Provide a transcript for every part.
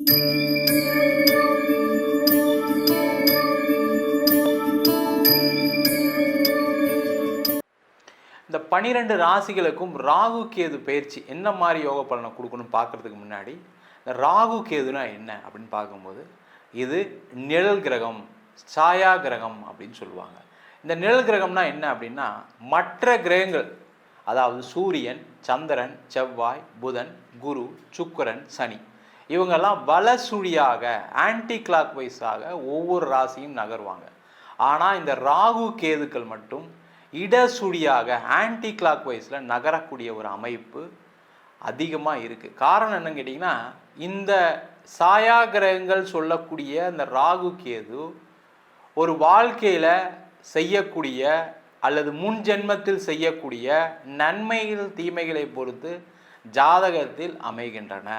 இந்த 12 ராசிகளுக்கும் ராகு கேது பயிற்சி என்ன மாதிரி யோக பலனை கொடுக்கணும்னு பார்க்குறதுக்கு முன்னாடி இந்த ராகு கேதுனா என்ன அப்படின்னு பார்க்கும்போது இது நிழல் கிரகம், சாயா கிரகம் அப்படின்னு சொல்லுவாங்க. இந்த நிழல் கிரகம்னா என்ன அப்படின்னா மற்ற கிரகங்கள், அதாவது சூரியன், சந்திரன், செவ்வாய், புதன், குரு, சுக்கிரன், சனி, இவங்கெல்லாம் வலசுழியாக ஆன்டி கிளாக் வைஸாக ஒவ்வொரு ராசியும் நகர்வாங்க. ஆனால் இந்த ராகு கேதுக்கள் மட்டும் இடசுழியாக ஆன்டி கிளாக் வைஸில் நகரக்கூடிய ஒரு அமைப்பு அதிகமாக இருக்குது. காரணம் என்னன்னு கேட்டிங்கன்னா, இந்த சாயா கிரகங்கள் சொல்லக்கூடிய இந்த ராகு கேது ஒரு வாழ்க்கையில் செய்யக்கூடிய அல்லது முன் ஜென்மத்தில் செய்யக்கூடிய நன்மைகள் தீமைகளை பொறுத்து ஜாதகத்தில் அமைகின்றன.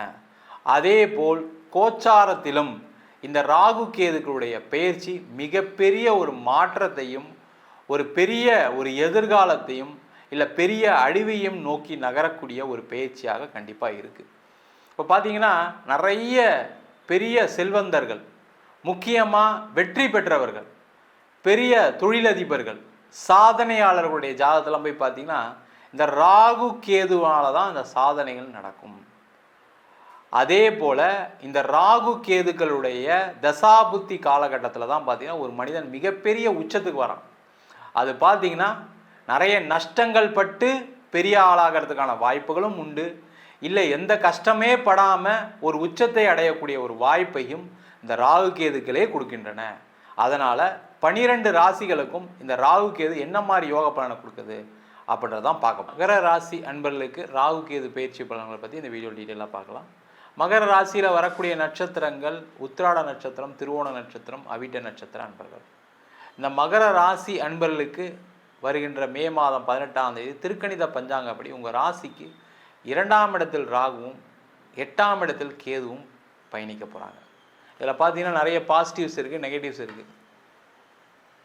அதே போல் கோச்சாரத்திலும் இந்த ராகு கேதுக்களுடைய பெயர்ச்சி மிகப்பெரிய ஒரு மாற்றத்தையும் ஒரு பெரிய ஒரு எதிர்காலத்தையும் இல்லை பெரிய அழிவையும் நோக்கி நகரக்கூடிய ஒரு பயிற்சியாக கண்டிப்பாக இருக்குது. இப்போ பார்த்தீங்கன்னா நிறைய பெரிய செல்வந்தர்கள், முக்கியமாக வெற்றி பெற்றவர்கள், பெரிய தொழிலதிபர்கள், சாதனையாளர்களுடைய ஜாதகத்தில் போய் பார்த்தீங்கன்னா இந்த ராகு கேதுவால் தான் இந்த சாதனைகள் நடக்கும். அதே போல் இந்த ராகு கேதுக்களுடைய தசாபுத்தி காலகட்டத்தில் தான் பார்த்தீங்கன்னா ஒரு மனிதன் மிகப்பெரிய உச்சத்துக்கு வரான். அது பார்த்தீங்கன்னா நிறைய நஷ்டங்கள் பட்டு பெரிய ஆளாகிறதுக்கான வாய்ப்புகளும் உண்டு. இல்லை எந்த கஷ்டமே படாமல் ஒரு உச்சத்தை அடையக்கூடிய ஒரு வாய்ப்பையும் இந்த ராகு கேதுக்களே கொடுக்கின்றன. அதனால் 12 ராசிகளுக்கும் இந்த ராகு கேது என்ன மாதிரி யோக பலனை கொடுக்குது அப்படின்றதான் பார்க்கலாம். மகர ராசி அன்பர்களுக்கு ராகு கேது பயிற்சி பலன்களை பற்றி இந்த வீடியோ டீட்டெயிலாக பார்க்கலாம். மகர ராசியில் வரக்கூடிய நட்சத்திரங்கள் உத்திராட நட்சத்திரம், திருவோண நட்சத்திரம், அவிட்ட நட்சத்திர அன்பர்கள். இந்த மகர ராசி அன்பர்களுக்கு வருகின்ற மே மாதம் 18ஆம் தேதி திருக்கணித பஞ்சாங்கப்படி உங்கள் ராசிக்கு 2ஆம் இடத்தில் ராகுவும் 8ஆம் இடத்தில் கேதுவும் பயணிக்க போகிறாங்க. இதில் பார்த்தீங்கன்னா நிறைய பாசிட்டிவ்ஸ் இருக்குது, நெகட்டிவ்ஸ் இருக்குது.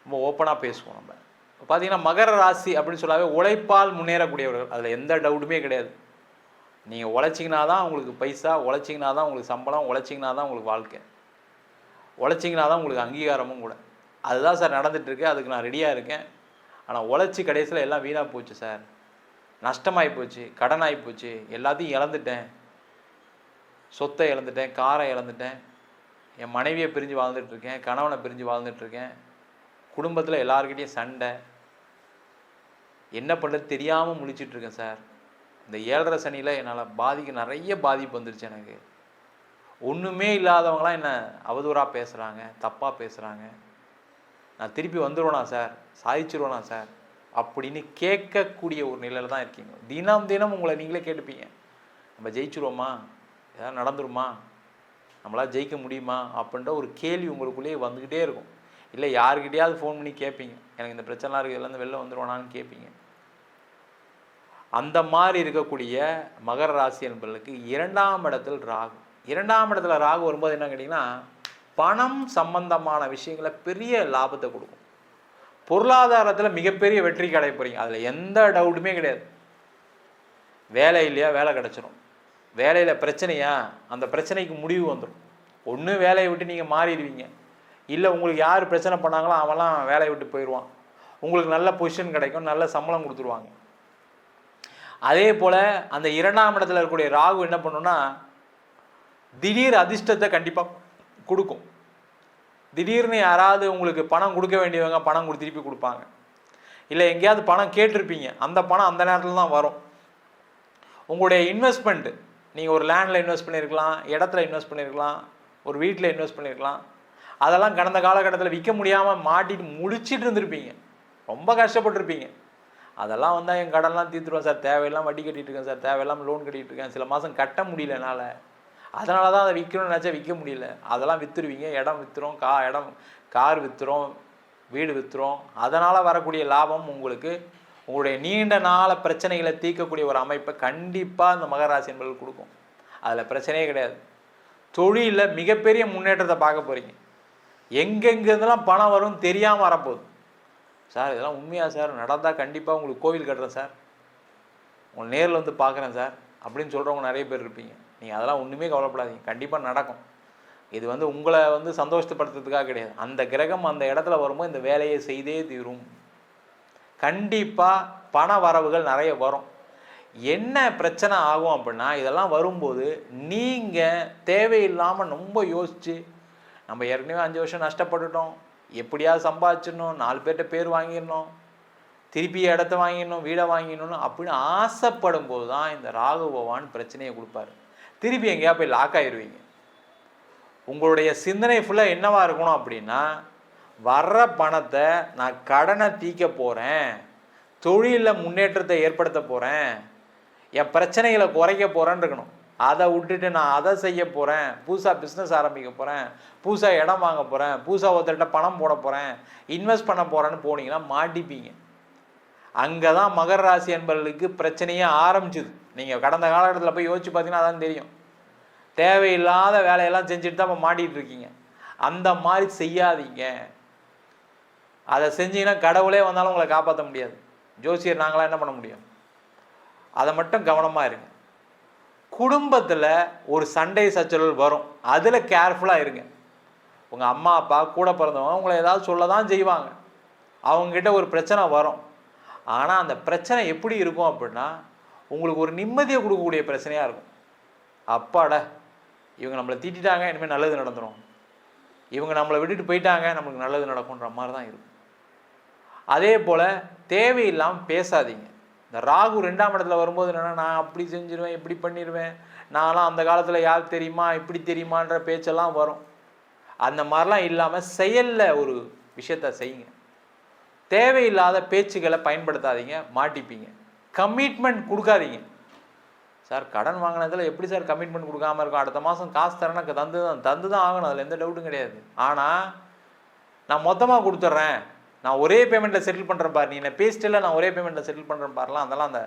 ரொம்ப ஓப்பனாக பேசுவோம். நம்ம பார்த்தீங்கன்னா மகர ராசி அப்படின்னு சொல்லாவே உழைப்பால் முன்னேறக்கூடியவர்கள், அதில் எந்த டவுட்டுமே கிடையாது. நீங்கள் உழைச்சிங்கன்னா தான் உங்களுக்கு பைசா, உழைச்சிங்கன்னா தான் உங்களுக்கு சம்பளம், உழைச்சிங்கன்னா தான் உங்களுக்கு வாழ்க்கை, உழைச்சிங்கன்னா தான் உங்களுக்கு அங்கீகாரமும் கூட. அதுதான் சார் நடந்துகிட்ருக்கு, அதுக்கு நான் ரெடியாக இருக்கேன். ஆனால் உழைச்சி கடைசியில் எல்லாம் வீணாக போச்சு சார், நஷ்டமாகி போச்சு, கடன் ஆகி போச்சு, எல்லாத்தையும் இழந்துட்டேன், சொத்தை இழந்துட்டேன், காரை இழந்துட்டேன், என் மனைவியை பிரிஞ்சு வாழ்ந்துட்டுருக்கேன், கணவனை பிரிஞ்சு வாழ்ந்துட்டுருக்கேன், குடும்பத்தில் எல்லாருக்கிட்டையும் சண்டை, என்ன பண்ணுறது தெரியாமல் முழிச்சிட்ருக்கேன் சார். இந்த 7.5 சனியில் என்னால் நிறைய பாதிப்பு வந்துருச்சு. எனக்கு ஒன்றுமே இல்லாதவங்களாம் என்ன அவதூறாக பேசுகிறாங்க, தப்பாக பேசுகிறாங்க. நான் திருப்பி வந்துடுவேனா சார், சாதிச்சிருவேனா சார் அப்படின்னு கேட்கக்கூடிய ஒரு நிலையில் தான் இருக்கீங்க. தினம் தினம் உங்களை நீங்களே கேட்டுப்பீங்க, நம்ம ஜெயிச்சிருவோமா, ஏதாவது நடந்துருமா, நம்மளால் ஜெயிக்க முடியுமா அப்படின்ற ஒரு கேள்வி உங்களுக்குள்ளேயே வந்துக்கிட்டே இருக்கும். இல்லை யாருக்கிட்டையாவது ஃபோன் பண்ணி கேட்பீங்க, எனக்கு இந்த பிரச்சனைலாம் இருக்குது, இதெல்லாம் வெளில வந்துடுவானான்னு கேட்பீங்க. அந்த மாதிரி இருக்கக்கூடிய மகர ராசி என்பவர்களுக்கு 2ஆம் இடத்தில் ராகு. 2ஆம் இடத்துல ராகு வரும்போது என்ன கேட்டிங்கன்னா பணம் சம்பந்தமான விஷயங்களை பெரிய லாபத்தை கொடுக்கும். பொருளாதாரத்தில் மிகப்பெரிய வெற்றி கிடைக்க போகிறீங்க, அதில் எந்த டவுட்டுமே கிடையாது. வேலை இல்லையா, வேலை கிடச்சிரும். வேலையில் பிரச்சனையா, அந்த பிரச்சனைக்கு முடிவு வந்துடும். ஒன்று வேலையை விட்டு நீங்கள் மாறிடுவீங்க, இல்லை உங்களுக்கு யார் பிரச்சனை பண்ணாங்களோ அவெல்லாம் வேலையை விட்டு போயிடுவான். உங்களுக்கு நல்ல பொசிஷன் கிடைக்கும், நல்ல சம்பளம் கொடுத்துருவாங்க. அதே போல் அந்த 2ஆம் இடத்துல இருக்கக்கூடிய ராகு என்ன பண்ணுன்னா திடீர் அதிர்ஷ்டத்தை கண்டிப்பாக கொடுக்கும். திடீர்னு யாராவது உங்களுக்கு பணம் கொடுக்க வேண்டியவங்க பணம் திருப்பி கொடுப்பாங்க. இல்லை எங்கேயாவது பணம் கேட்டிருப்பீங்க, அந்த பணம் அந்த நேரத்தில் தான் வரும். உங்களுடைய இன்வெஸ்ட்மெண்ட்டு, நீங்கள் ஒரு லேண்டில் இன்வெஸ்ட் பண்ணியிருக்கலாம், இடத்துல இன்வெஸ்ட் பண்ணியிருக்கலாம், ஒரு வீட்டில் இன்வெஸ்ட் பண்ணியிருக்கலாம். அதெல்லாம் கடந்த காலகட்டத்தில் விற்க முடியாமல் மாட்டிட்டு முடிச்சிட்டு இருந்திருப்பீங்க, ரொம்ப கஷ்டப்பட்டுருப்பீங்க. அதெல்லாம் வந்தால் என் கடன்லாம் தீர்த்துருவேன் சார், தேவையெல்லாம் வட்டி கட்டிகிட்டு இருக்கேன் சார், தேவையெல்லாம் லோன் கட்டிகிட்டு இருக்கேன், சில மாதம் கட்ட முடியல என்னால், அதனால தான் அதை விற்கணும்னு நினச்சா விற்க முடியல. அதெல்லாம் விற்றுருவீங்க. இடம் விற்றுரும், கார் விற்றுரும், வீடு விற்றுரும். அதனால் வரக்கூடிய லாபம் உங்களுக்கு உங்களுடைய நீண்ட நாள பிரச்சனைகளை தீர்க்கக்கூடிய ஒரு அமைப்பை கண்டிப்பாக இந்த மகராசி என்பவர்கள் கொடுக்கும். அதில் பிரச்சனையே கிடையாது. தொழிலில் மிகப்பெரிய முன்னேற்றத்தை பார்க்க போகிறீங்க. எங்கெங்கேருந்தெல்லாம் பணம் வரும்னு தெரியாமல் வரப்போகுது. சார் இதெல்லாம் உண்மையா சார், நடந்தால் கண்டிப்பாக உங்களுக்கு கோவில் கட்டுறேன் சார், உங்களை நேரில் வந்து பார்க்குறேன் சார் அப்படின்னு சொல்கிறவங்க நிறைய பேர் இருப்பீங்க. நீங்கள் அதெல்லாம் ஒன்றுமே கவலைப்படாதீங்க, கண்டிப்பாக நடக்கும். இது வந்து உங்களை வந்து சந்தோஷப்படுத்துறதுக்காக கிடையாது. அந்த கிரகம் அந்த இடத்துல வரும்போது இந்த வேலையை செய்தே தீரும். கண்டிப்பாக பண வரவுகள் நிறைய வரும். என்ன பிரச்சனை ஆகும் அப்படின்னா, இதெல்லாம் வரும்போது நீங்கள் தேவையில்லாமல் ரொம்ப யோசித்து, நம்ம ஏற்கனவே 5 வருஷம் நஷ்டப்பட்டுட்டோம், எப்படியாவது சம்பாதிச்சிடணும், 4 பேர்கிட்ட பேர் வாங்கிடணும், திருப்பி இடத்த வாங்கிடணும், வீடை வாங்கிடணும் அப்படின்னு ஆசைப்படும் போது தான் இந்த ராகு பகவான் பிரச்சனையை கொடுப்பாரு. திருப்பி எங்கேயா போய் லாக் ஆகிடுவீங்க. உங்களுடைய சிந்தனை ஃபுல்லாக என்னவாக இருக்கணும் அப்படின்னா, வர்ற பணத்தை நான் கடனை தீர்க்க போகிறேன், தொழிலில் முன்னேற்றத்தை ஏற்படுத்த போகிறேன், என் பிரச்சனைகளை குறைக்க போகிறேன்னு இருக்கணும். அதை விட்டுட்டு நான் அதை செய்ய போகிறேன், புதுசாக பிஸ்னஸ் ஆரம்பிக்க போகிறேன், புதுசாக இடம் வாங்க போகிறேன், புதுசாக ஒருத்தர்கிட்ட பணம் போட போகிறேன், இன்வெஸ்ட் பண்ண போகிறேன்னு போனீங்கன்னா மாட்டிப்பீங்க. அங்கே தான் மகர ராசி என்பவர்களுக்கு பிரச்சனையே ஆரம்பிச்சுது. நீங்கள் கடந்த காலகட்டத்தில் போய் யோசிச்சு பார்த்தீங்கன்னா அதான் தெரியும். தேவையில்லாத வேலையெல்லாம் செஞ்சுட்டு தான் இப்போ மாட்டிகிட்டு இருக்கீங்க. அந்த மாதிரி செய்யாதீங்க. அதை செஞ்சீங்கன்னா கடவுளே வந்தாலும் உங்களை காப்பாற்ற முடியாது. ஜோசியர் நாங்களாம் என்ன பண்ண முடியும்? அதை மட்டும் கவனமாக இருங்க. குடும்பத்தில் ஒரு சண்டை சச்சரவு வரும், அதில் கேர்ஃபுல்லாக இருங்க. உங்கள் அம்மா அப்பா கூட பிறந்தவங்க உங்களை ஏதாவது சொல்ல தான் செய்வாங்க. அவங்கக்கிட்ட ஒரு பிரச்சனை வரும். ஆனால் அந்த பிரச்சனை எப்படி இருக்கும் அப்படின்னா, உங்களுக்கு ஒரு நிம்மதியை கொடுக்கக்கூடிய பிரச்சனையாக இருக்கும். அப்பாடா, இவங்க நம்மளை திட்டாங்க, இனிமேல் நல்லது நடந்துடும், இவங்க நம்மளை விட்டுட்டு போயிட்டாங்க, நம்மளுக்கு நல்லது நடக்கும்ன்ற மாதிரி தான் இருக்கும். அதே போல் தேவையில்லாமல் பேசாதீங்க. இந்த ராகு 2ஆம் இடத்துல வரும்போது என்னென்னா, நான் அப்படி செஞ்சிருவேன், இப்படி பண்ணிடுவேன், நான்லாம் அந்த காலத்தில் யார் தெரியுமா, இப்படி தெரியுமான்ற பேச்செல்லாம் வரும். அந்த மாதிரிலாம் இல்லாமல் செயலில் ஒரு விஷயத்த செய்யுங்க. தேவையில்லாத பேச்சுக்களை பயன்படுத்தாதீங்க, மாட்டிப்பீங்க. கமிட்மெண்ட் கொடுக்காதீங்க. சார் கடன் வாங்கினதில் எப்படி சார் கமிட்மெண்ட் கொடுக்காமல் இருக்கும்? அடுத்த மாதம் காசு தரேன்னா தந்து தான் ஆகணும், அதில் எந்த டவுட்டும் கிடையாது. ஆனால் நான் மொத்தமாக கொடுத்துட்றேன், நான் ஒரே பேமெண்ட்டில் செட்டில் பண்ணுறேன் பாரு, நீ என்ன பேசிட்டில்ல, நான் ஒரே பேமெண்ட்டில் செட்டில் பண்ணுறேன் பாருலாம், அதெல்லாம் அந்த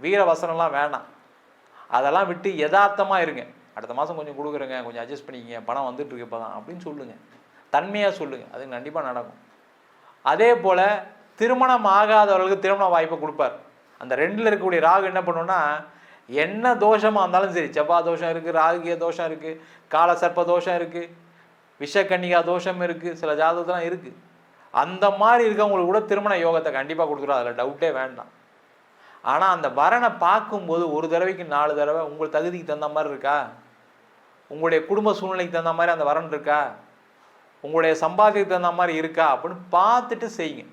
வீர வசனம்லாம் வேணாம். அதெல்லாம் விட்டு யதார்த்தமாக இருங்க. அடுத்த மாதம் கொஞ்சம் கொடுக்குறேங்க, கொஞ்சம் அட்ஜஸ்ட் பண்ணிக்கிங்க, பணம் வந்துட்டுருக்கு இப்போ தான் அப்படின்னு சொல்லுங்கள். தன்மையாக சொல்லுங்கள், அது கண்டிப்பாக நடக்கும். அதே போல் திருமணம் ஆகாதவர்களுக்கு திருமண வாய்ப்பை கொடுப்பார். அந்த 2ல் இருக்கக்கூடிய ராகு என்ன பண்ணுன்னா, என்ன தோஷமாக இருந்தாலும் சரி, செவ்வாய் தோஷம் இருக்குது, ராகுகிய தோஷம் இருக்குது, கால சர்ப்ப தோஷம் இருக்குது, விஷக்கன்னிகா தோஷம் இருக்குது, சில ஜாதகத்தெல்லாம் இருக்குது. அந்த மாதிரி இருக்கவங்களுக்கு கூட திருமண யோகத்தை கண்டிப்பாக கொடுத்துரும், அதில் டவுட்டே வேண்டாம். ஆனால் அந்த வரனை பார்க்கும்போது ஒரு தடவைக்கு 4 தடவை உங்கள் தகுதிக்கு தகுந்த மாதிரி இருக்கா, உங்களுடைய குடும்ப சூழ்நிலைக்கு தகுந்த மாதிரி அந்த வரன் இருக்கா, உங்களுடைய சம்பாத்தியத்துக்கு தகுந்த மாதிரி இருக்கா அப்படின்னு பார்த்துட்டு செய்யுங்க.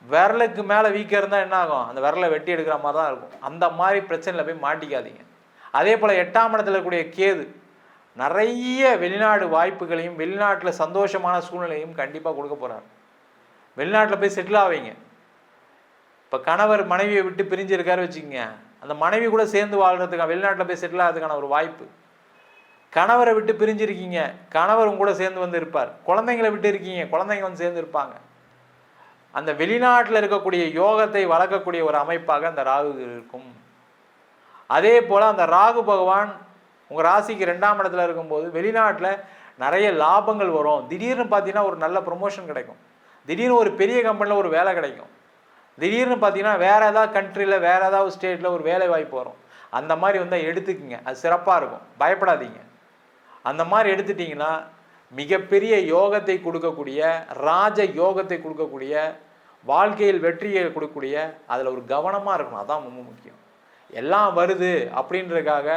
விரலுக்கு மேலே வீக்காக இருந்தால் என்ன ஆகும்? அந்த விரலை வெட்டி எடுக்கிற மாதிரி தான் இருக்கும். அந்த மாதிரி பிரச்சனையில் போய் மாட்டிக்காதீங்க. அதே போல் 8ஆம் இடத்துல இருக்கக்கூடிய கேது நிறைய வெளிநாடு வாய்ப்புகளையும் வெளிநாட்டில் சந்தோஷமான சூழ்நிலையும் கண்டிப்பாக கொடுக்க போகிறார். வெளிநாட்டில் போய் செட்டில் ஆவீங்க. இப்போ கணவர் மனைவியை விட்டு பிரிஞ்சிருக்காரு வச்சுக்கோங்க, அந்த மனைவி கூட சேர்ந்து வாழ்கிறதுக்காக வெளிநாட்டில் போய் செட்டில் ஆகிறதுக்கான ஒரு வாய்ப்பு. கணவரை விட்டு பிரிஞ்சிருக்கீங்க, கணவர் கூட சேர்ந்து வந்து இருப்பார். குழந்தைங்களை விட்டு இருக்கீங்க, குழந்தைங்க வந்து சேர்ந்து இருப்பாங்க. அந்த வெளிநாட்டில் இருக்கக்கூடிய யோகத்தை வளர்க்கக்கூடிய ஒரு அமைப்பாக அந்த ராகு இருக்கும். அதே போல் அந்த ராகு பகவான் உங்கள் ராசிக்கு 2ஆம் இடத்துல இருக்கும்போது வெளிநாட்டில் நிறைய லாபங்கள் வரும். திடீர்னு பார்த்தீங்கன்னா ஒரு நல்ல ப்ரொமோஷன் கிடைக்கும், திடீர்னு ஒரு பெரிய கம்பெனியில் ஒரு வேலை கிடைக்கும், திடீர்னு பார்த்தீங்கன்னா வேறு ஏதாவது கண்ட்ரியில் வேறு ஏதாவது ஸ்டேட்டில் ஒரு வேலை வாய்ப்பு வரும். அந்த மாதிரி வந்தால் எடுத்துக்கிங்க, அது சிறப்பாக இருக்கும், பயப்படாதீங்க. அந்த மாதிரி எடுத்துட்டிங்கன்னா மிகப்பெரிய யோகத்தை கொடுக்கக்கூடிய, ராஜ யோகத்தை கொடுக்கக்கூடிய, வாழ்க்கையில் வெற்றியை கொடுக்கக்கூடிய, அதில் ஒரு கவனமாக இருக்கணும். அதுதான் ரொம்ப முக்கியம். எல்லாம் வருது அப்படின்றதுக்காக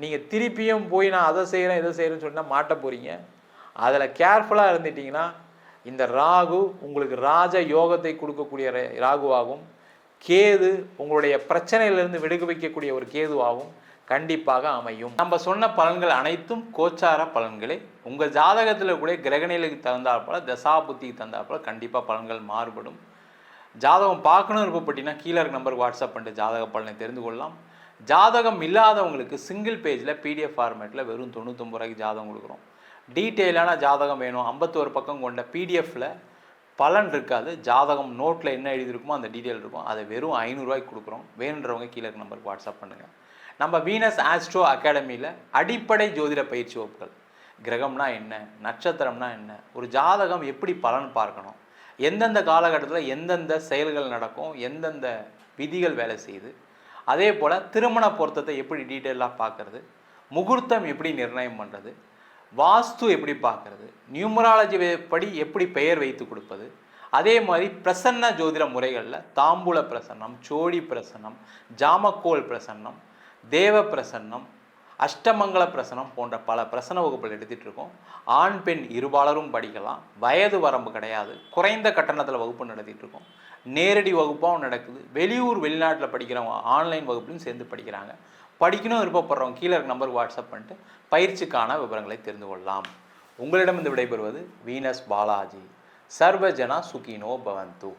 நீங்கள் திருப்பியும் போய் நான் அதை செய்கிறேன் இதை செய்கிறேன்னு சொன்னால் மாட்ட போகிறீங்க. அதில் கேர்ஃபுல்லாக இருந்துட்டிங்கன்னா இந்த ராகு உங்களுக்கு ராஜ யோகத்தை கொடுக்கக்கூடிய ராகுவாகும், கேது உங்களுடைய பிரச்சனையிலிருந்து விடுக வைக்கக்கூடிய ஒரு கேதுவாகும் கண்டிப்பாக அமையும். நம்ம சொன்ன பலன்கள் அனைத்தும் கோச்சார பலன்களே. உங்கள் ஜாதகத்தில் கூட கிரகநிலைக்கு தகுந்தாற்போல, தசா புத்திக்கு தகுந்தாற்போல கண்டிப்பாக பலன்கள் மாறுபடும். ஜாதகம் பார்க்கணும் விருப்பப்பட்டீங்கன்னா கீழே இருக்க நம்பருக்கு வாட்ஸ்அப் பண்ணிட்டு ஜாதக பலனை தெரிந்து கொள்ளலாம். ஜாதகம் இல்லாதவங்களுக்கு சிங்கிள் பேஜில் PDF ஃபார்மேட்டில் வெறும் 99 ரூபாய்க்கு ஜாதகம் கொடுக்குறோம். டீட்டெயிலான ஜாதகம் வேணும், 51 பக்கம் கொண்ட PDFல பலன் இருக்காது, ஜாதகம் நோட்டில் என்ன எழுதியிருக்குமோ அந்த டீட்டெயில் இருக்கும், அதை வெறும் 500 ரூபாய்க்கு கொடுக்குறோம். வேணுன்றவங்க கீழே இருக்க நம்பருக்கு வாட்ஸ்அப் பண்ணுங்கள். நம்ம வீனஸ் ஆஸ்ட்ரோ அகாடமியில் அடிப்படை ஜோதிட பயிற்சி வகுப்புகள், கிரகம்னா என்ன, நட்சத்திரம்னா என்ன, ஒரு ஜாதகம் எப்படி பலன் பார்க்கணும், எந்தெந்த காலகட்டத்தில் எந்தெந்த செயல்கள் நடக்கும், எந்தெந்த விதிகள் வேலை செய்யுது, அதே போல் திருமண பொருத்தத்தை எப்படி டீட்டெயிலாக பார்க்குறது, முகூர்த்தம் எப்படி நிர்ணயம் பண்ணுறது, வாஸ்து எப்படி பார்க்கறது, நியூமராலஜி படி எப்படி பெயர் வைத்து கொடுப்பது, அதே மாதிரி பிரசன்ன ஜோதிட முறைகளில் தாம்பூல பிரசன்னம், சோழி பிரசன்னம், ஜாமக்கோல் பிரசன்னம், தேவ பிரசன்னம், அஷ்டமங்கல பிரசனம் போன்ற பல பிரசன வகுப்புகள் எடுத்துகிட்டு இருக்கோம். ஆண் பெண் இருபாலரும் படிக்கலாம், வயது வரம்பு கிடையாது, குறைந்த கட்டணத்தில் வகுப்பு நடத்திட்டு இருக்கோம். நேரடி வகுப்பாகவும் நடக்குது. வெளியூர் வெளிநாட்டில் படிக்கிறவங்க ஆன்லைன் வகுப்புலையும் சேர்ந்து படிக்கிறாங்க. படிக்கணும் விருப்பப்படுறவங்க கீழே இருக்க நம்பருக்கு வாட்ஸ்அப் பண்ணிட்டு பயிற்சிக்கான விவரங்களை தெரிந்து கொள்ளலாம். உங்களிடம் இருந்து விடைபெறுவது வீனஸ் பாலாஜி. சர்வஜனா சுகினோ பவந்து.